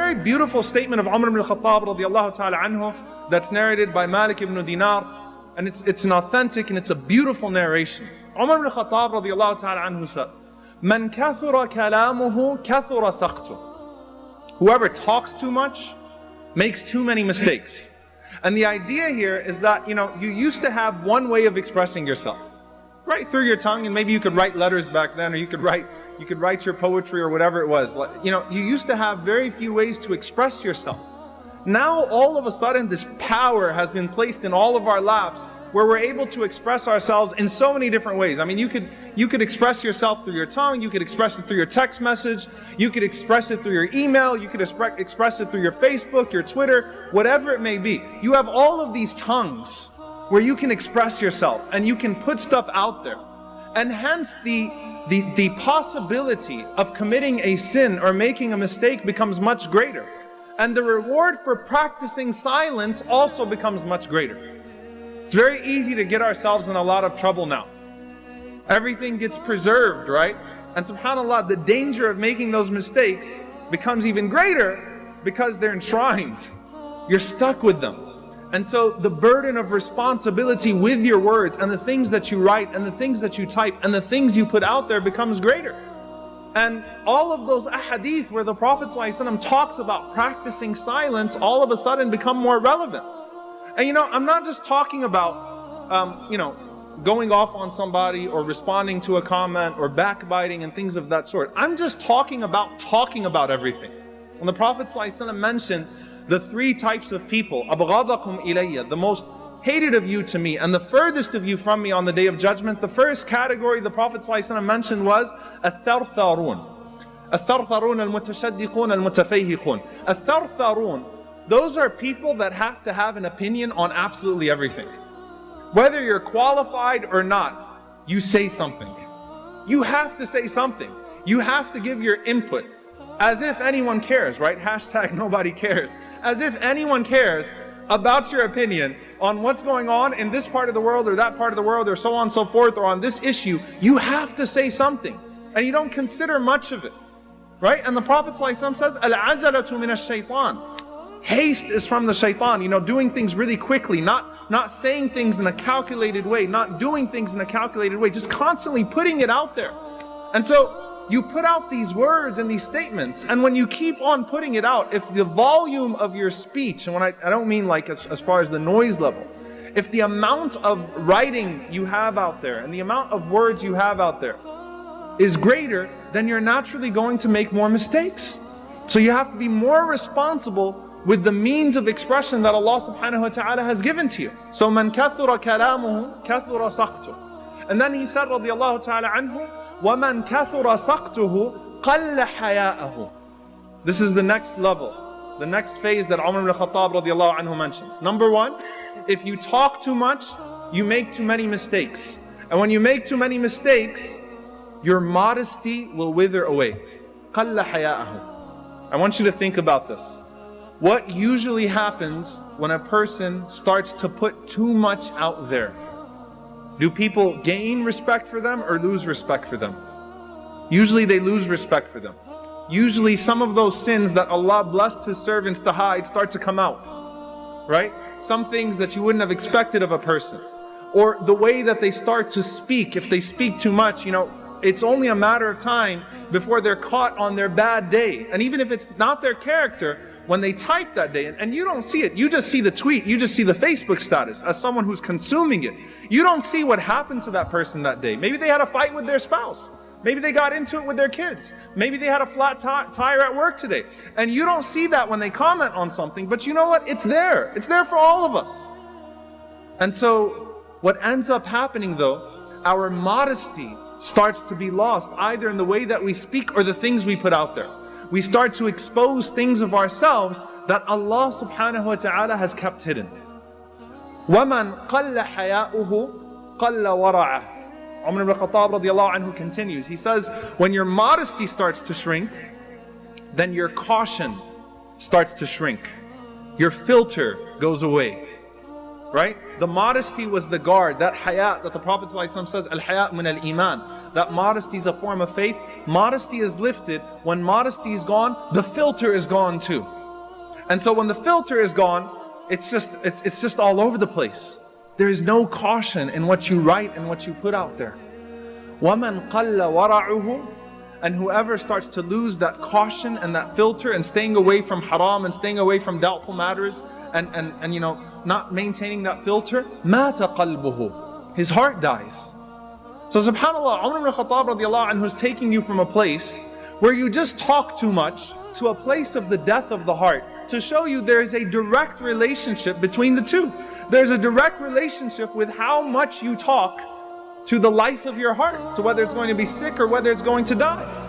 very beautiful statement of Umar ibn al-Khattab radiallahu ta'ala anhu that's narrated by Malik ibn Dinar, and it's an authentic and it's a beautiful narration. Umar ibn al-Khattab radiallahu ta'ala anhu said, "Man kathura kalamuhu kathura saqtu." Whoever talks too much makes too many mistakes. And the idea here is that, you used to have one way of expressing yourself, right? Through your tongue, and maybe you could write letters back then, or you could write your poetry or whatever it was. You used to have very few ways to express yourself. Now, all of a sudden, this power has been placed in all of our laps where we're able to express ourselves in so many different ways. I mean, you could express yourself through your tongue, you could express it through your text message, you could express it through your email, you could express it through your Facebook, your Twitter, whatever it may be. You have all of these tongues where you can express yourself and you can put stuff out there. And hence the possibility of committing a sin or making a mistake becomes much greater. And the reward for practicing silence also becomes much greater. It's very easy to get ourselves in a lot of trouble now. Everything gets preserved, right? And subhanAllah, the danger of making those mistakes becomes even greater because they're enshrined. You're stuck with them. And so the burden of responsibility with your words and the things that you write and the things that you type and the things you put out there becomes greater. And all of those ahadith where the Prophet ﷺ talks about practicing silence all of a sudden become more relevant. And I'm not just talking about, going off on somebody or responding to a comment or backbiting and things of that sort. I'm just talking about everything. When the Prophet ﷺ mentioned the three types of people, أَبْغَضَكُمْ إِلَيَّ, the most hated of you to me and the furthest of you from me on the Day of Judgment, the first category the Prophet ﷺ mentioned was الثَّرْثَارُونَ. الثَّرْثَارُونَ الْمُتَشَدِّقُونَ الْمُتَفَيْهِقُونَ. الثَّرْثَارُونَ, those are people that have to have an opinion on absolutely everything. Whether you're qualified or not, you say something. You have to say something. You have to give your input. As if anyone cares, right? Hashtag nobody cares. As if anyone cares about your opinion on what's going on in this part of the world or that part of the world or so on and so forth, or on this issue. You have to say something. And you don't consider much of it, right? And the Prophet ﷺ says, Al-'ajalatu min ash-shaytan. Haste is from the shaitan, doing things really quickly, not saying things in a calculated way, not doing things in a calculated way, just constantly putting it out there. And so you put out these words and these statements, and when you keep on putting it out, if the volume of your speech, and when I don't mean like as far as the noise level, if the amount of writing you have out there and the amount of words you have out there is greater, then you're naturally going to make more mistakes. So you have to be more responsible with the means of expression that Allah subhanahu wa ta'ala has given to you. So man kathura kalamuhu kathura saqtu. And then he said radiyallahu ta'ala anhu, وَمَنْ كَثُرَ سَقْتُهُ قَلَّ حَيَاءَهُ. This is the next level, the next phase that Umar ibn al-Khattab radiyallahu anhu mentions. Number one, if you talk too much, you make too many mistakes. And when you make too many mistakes, your modesty will wither away. قَلَّ حَيَاءَهُ. I want you to think about this. What usually happens when a person starts to put too much out there? Do people gain respect for them or lose respect for them? Usually they lose respect for them. Usually some of those sins that Allah blessed His servants to hide start to come out, right? Some things that you wouldn't have expected of a person. Or the way that they start to speak, if they speak too much, it's only a matter of time before they're caught on their bad day. And even if it's not their character, when they type that day, and you don't see it, you just see the tweet, you just see the Facebook status as someone who's consuming it. You don't see what happened to that person that day. Maybe they had a fight with their spouse. Maybe they got into it with their kids. Maybe they had a flat tire at work today. And you don't see that when they comment on something, but you know what? It's there. It's there for all of us. And so what ends up happening though, our modesty starts to be lost, either in the way that we speak or the things we put out there. We start to expose things of ourselves that Allah subhanahu wa ta'ala has kept hidden. وَمَنْ قَلَّ حَيَاؤُهُ قَلَّ وَرَعَهُ. Umar ibn al-Khattab radiallahu anhu continues. He says, when your modesty starts to shrink, then your caution starts to shrink. Your filter goes away. Right? The modesty was the guard, that hayat that the Prophet ﷺ says, al-hayat min al-iman. That modesty is a form of faith. Modesty is lifted. When modesty is gone, the filter is gone too. And so when the filter is gone, it's just all over the place. There is no caution in what you write and what you put out there. وَمَنْ قَلَّ وَرَعُهُ, and whoever starts to lose that caution and that filter and staying away from haram and staying away from doubtful matters and you know, not maintaining that filter, مَاتَ قَلْبُهُ, his heart dies. So subhanAllah, Umar ibn Khattab radiallahu anhu is taking you from a place where you just talk too much to a place of the death of the heart, to show you there is a direct relationship between the two. There's a direct relationship with how much you talk to the life of your heart, to whether it's going to be sick or whether it's going to die.